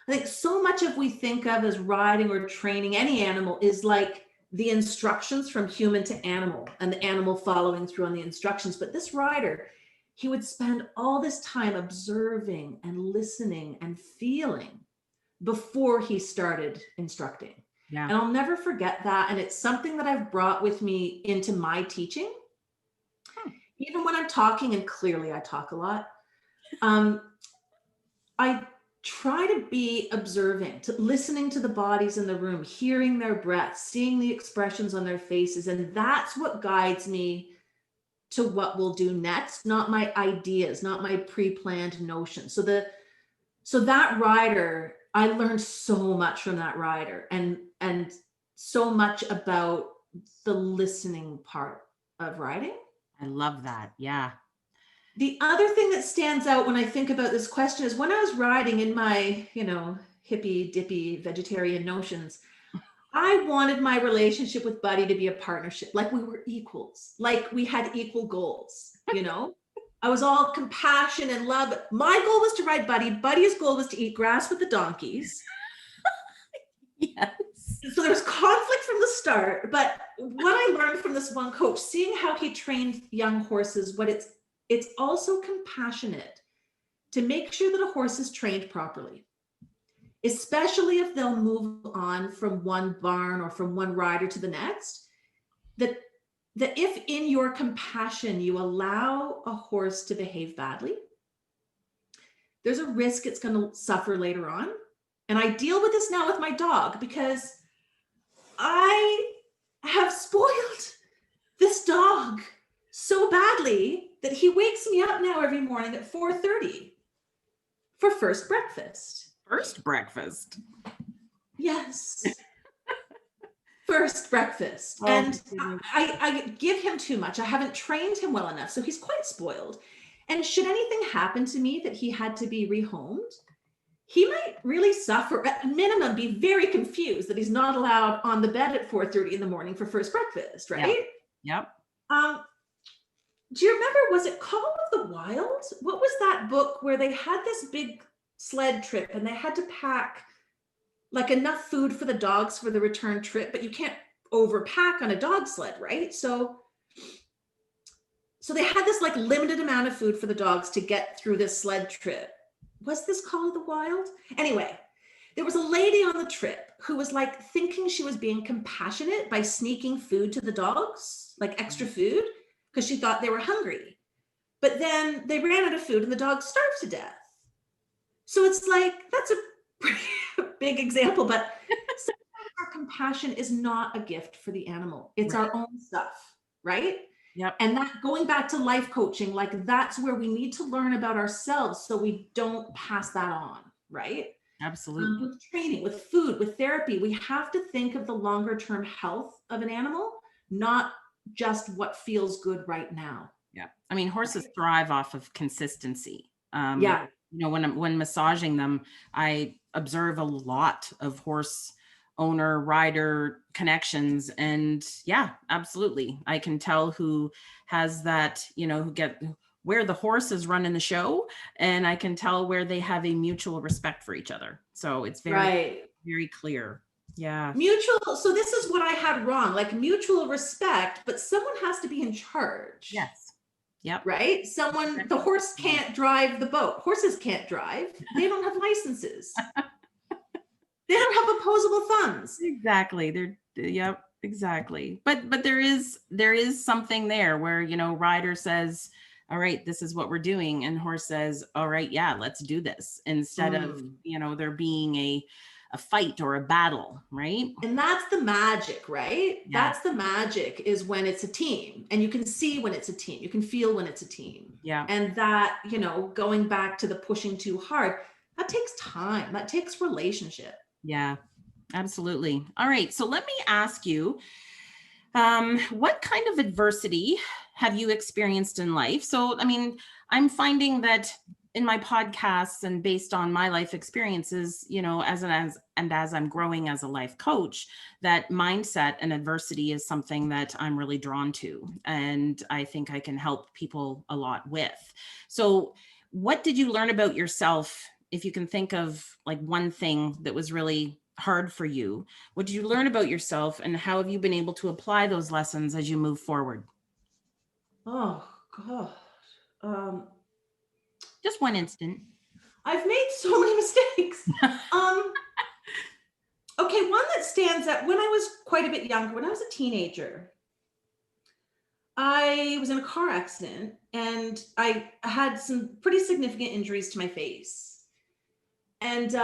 I think so much of we think of as riding or training any animal is like the instructions from human to animal, and the animal following through on the instructions. But this rider, he would spend all this time observing and listening and feeling before he started instructing. Yeah. And I'll never forget that. And it's something that I've brought with me into my teaching. Even when I'm talking, and clearly I talk a lot, I try to be observing, to listening to the bodies in the room, hearing their breaths, seeing the expressions on their faces. And that's what guides me to what we'll do next, not my ideas, not my pre-planned notions. So that rider, I learned so much from that rider, and so much about the listening part of riding. I love that. Yeah. The other thing that stands out when I think about this question is when I was riding in my, you know, hippy dippy vegetarian notions, I wanted my relationship with Buddy to be a partnership, like we were equals, like we had equal goals, you know? I was all compassion and love. My goal was to ride Buddy. Buddy's goal was to eat grass with the donkeys. Yes. So there was conflict from the start. But what I learned from this one coach, seeing how he trained young horses, it's also compassionate to make sure that a horse is trained properly, especially if they'll move on from one barn or from one rider to the next, that if in your compassion you allow a horse to behave badly, there's a risk it's going to suffer later on. And I deal with this now with my dog, because I have spoiled this dog so badly that he wakes me up now every morning at 4:30 for first breakfast. First breakfast. Yes. first breakfast. Oh, my And goodness. I give him too much. I haven't trained him well enough. So he's quite spoiled. And should anything happen to me that he had to be rehomed, he might really suffer, at minimum, be very confused that he's not allowed on the bed at 4:30 in the morning for first breakfast, Yeah. right? Yep. Do you remember, was it Call of the Wild? What was that book where they had this big sled trip and they had to pack like enough food for the dogs for the return trip, but you can't overpack on a dog sled, right? So they had this like limited amount of food for the dogs to get through this sled trip. Was this Call of the Wild? Anyway, there was a lady on the trip who was like thinking she was being compassionate by sneaking food to the dogs, like extra food, because she thought they were hungry. But then they ran out of food and the dogs starved to death. So it's like, that's a pretty big example, but sometimes our compassion is not a gift for the animal. It's Right. our own stuff, right? Yep. And that, going back to life coaching, like that's where we need to learn about ourselves so we don't pass that on, right? Absolutely. With training, with food, with therapy, we have to think of the longer term health of an animal, not just what feels good right now. Yeah. I mean, horses thrive off of consistency. Yeah. When massaging them, I observe a lot of horse owner rider connections, and yeah, absolutely. I can tell who has that, where the horse is running the show, and I can tell where they have a mutual respect for each other. So it's very, Right. very clear. Yeah. Mutual. So this is what I had wrong, like mutual respect, but someone has to be in charge. Yes. Yep. Right? The horse can't drive the boat. Horses can't drive. They don't have licenses. They don't have opposable thumbs. Exactly. Yep, exactly. But there is something there where, rider says, all right, this is what we're doing. And horse says, all right, yeah, let's do this, instead of, there being a fight or a battle, right? And that's the magic, right? Yeah. That's the magic, is when it's a team, and you can see when it's a team, you can feel when it's a team. Yeah. And that, going back to the pushing too hard, that takes time. That takes relationship. Yeah, absolutely. All right. So let me ask you, what kind of adversity have you experienced in life? So, I mean, I'm finding that in my podcasts and based on my life experiences, as I'm growing as a life coach, that mindset and adversity is something that I'm really drawn to. And I think I can help people a lot with. So what did you learn about yourself? If you can think of like one thing that was really hard for you, what did you learn about yourself, and how have you been able to apply those lessons as you move forward? Oh, God. Just one instant. I've made so many mistakes. Okay, one that stands out, when I was quite a bit younger, when I was a teenager, I was in a car accident and I had some pretty significant injuries to my face. And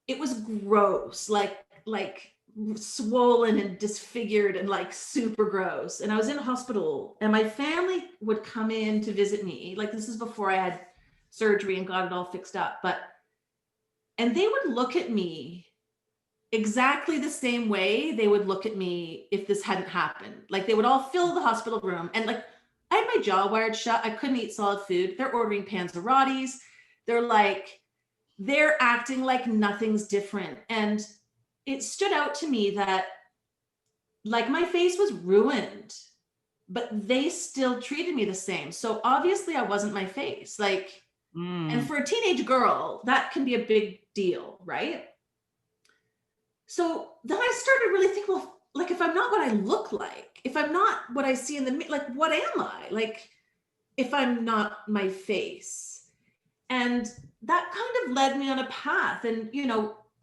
it was gross, like swollen and disfigured and like super gross. And I was in a hospital, and my family would come in to visit me. Like, this is before I had surgery and got it all fixed up. And they would look at me exactly the same way they would look at me if this hadn't happened. Like, they would all fill the hospital room, and like, I had my jaw wired shut. I couldn't eat solid food. They're ordering Panzerottis. They're acting like nothing's different. And it stood out to me that like my face was ruined, but they still treated me the same. So obviously I wasn't my face. Like, and for a teenage girl, that can be a big deal, right? So then I started really thinking, well, like, if I'm not what I look like, if I'm not what I see in the, like, what am I? Like, if I'm not my face. And that kind of led me on a path. And,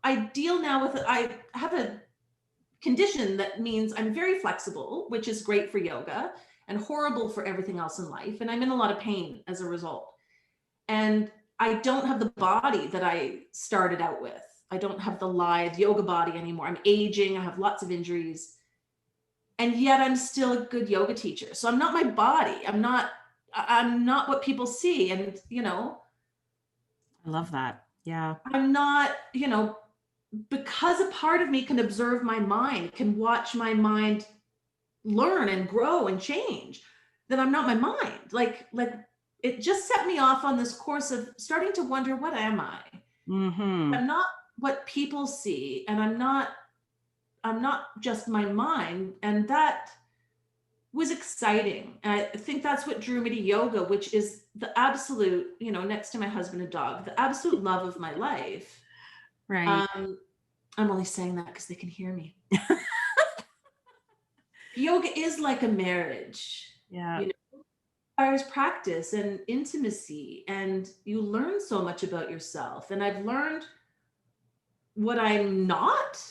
I deal now with, I have a condition that means I'm very flexible, which is great for yoga and horrible for everything else in life. And I'm in a lot of pain as a result. And I don't have the body that I started out with. I don't have the lithe yoga body anymore. I'm aging. I have lots of injuries. And yet I'm still a good yoga teacher. So I'm not my body. I'm not what people see. And, I love that. Yeah. I'm not, because a part of me can observe my mind, can watch my mind learn and grow and change, that I'm not my mind. Like it just set me off on this course of starting to wonder, what am I? Mm-hmm. I'm not what people see, and I'm not just my mind. And that was exciting. And I think that's what drew me to yoga, which is the absolute, next to my husband and dog, the absolute love of my life. Right. I'm only saying that because they can hear me. Yoga is like a marriage. Yeah. It requires practice and intimacy, and you learn so much about yourself. And I've learned what I'm not,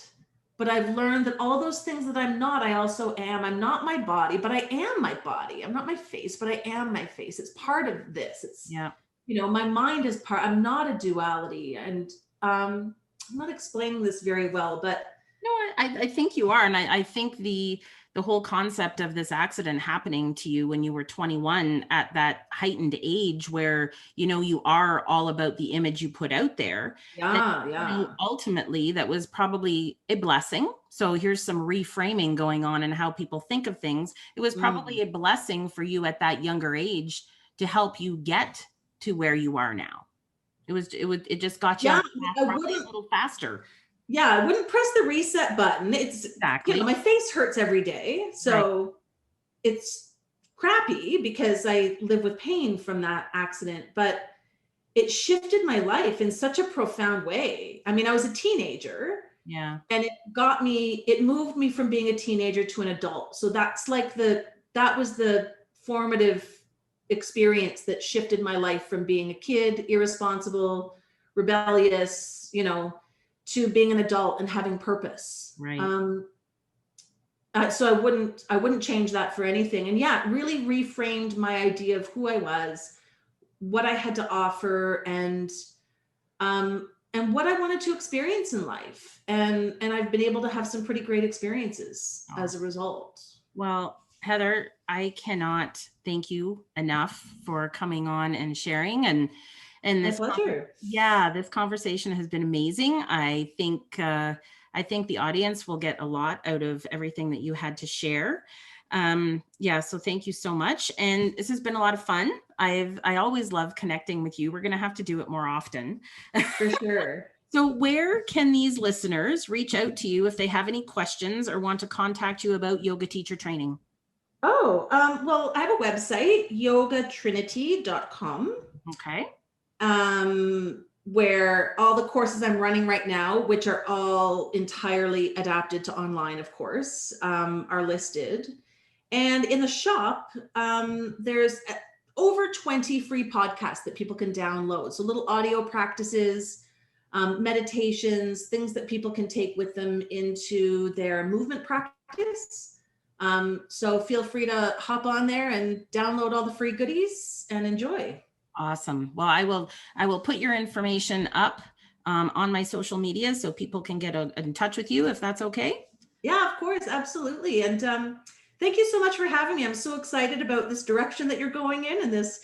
but I've learned that all those things that I'm not, I also am. I'm not my body, but I am my body. I'm not my face, but I am my face. It's part of this. It's, Yeah. my mind is part. I'm not a duality. And I'm not explaining this very well, but No, I think you are. And I think the whole concept of this accident happening to you when you were 21 at that heightened age where, you are all about the image you put out there. That, yeah. ultimately, that was probably a blessing. So here's some reframing going on in how people think of things. It was probably a blessing for you at that younger age to help you get to where you are now. It just got you on Yeah, the path I probably a wouldn't. little faster. Yeah, I wouldn't press the reset button. It's, Exactly. my face hurts every day. Right. So it's crappy because I live with pain from that accident, but it shifted my life in such a profound way. I mean, I was a teenager. Yeah. And it moved me from being a teenager to an adult. So that was the formative experience that shifted my life from being a kid, irresponsible, rebellious, to being an adult and having purpose. Right. So I wouldn't change that for anything. And yeah, it really reframed my idea of who I was, what I had to offer, and what I wanted to experience in life. And I've been able to have some pretty great experiences as a result. Well, Heather, I cannot thank you enough for coming on and sharing. And My this, pleasure. this conversation has been amazing. I think the audience will get a lot out of everything that you had to share. So thank you so much. And this has been a lot of fun. I always love connecting with you. We're going to have to do it more often. For sure. So where can these listeners reach out to you if they have any questions or want to contact you about yoga teacher training? Oh, well, I have a website, yogatrinity.com. Okay. Where all the courses I'm running right now, which are all entirely adapted to online, of course, are listed. And in the shop, there's over 20 free podcasts that people can download. So little audio practices, meditations, things that people can take with them into their movement practice. So feel free to hop on there and download all the free goodies and enjoy. Awesome. Well, I will put your information up on my social media so people can get in touch with you if that's okay. Yeah, of course. Absolutely. And thank you so much for having me. I'm so excited about this direction that you're going in and this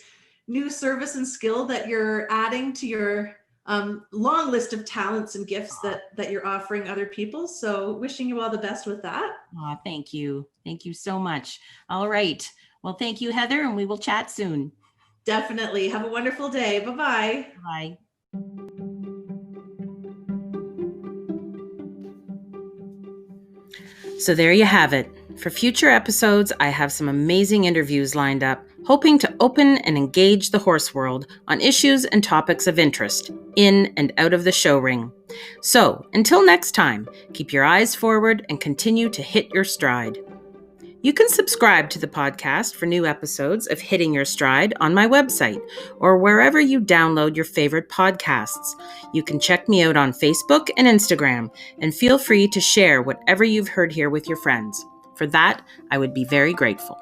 new service and skill that you're adding to your long list of talents and gifts that you're offering other people. So wishing you all the best with that. Thank you. Thank you so much. All right. Well, thank you, Heather, and we will chat soon. Definitely. Have a wonderful day. Bye-bye. Bye. So there you have it. For future episodes, I have some amazing interviews lined up, hoping to open and engage the horse world on issues and topics of interest in and out of the show ring. So until next time, keep your eyes forward and continue to hit your stride. You can subscribe to the podcast for new episodes of Hitting Your Stride on my website or wherever you download your favorite podcasts. You can check me out on Facebook and Instagram, and feel free to share whatever you've heard here with your friends. For that, I would be very grateful.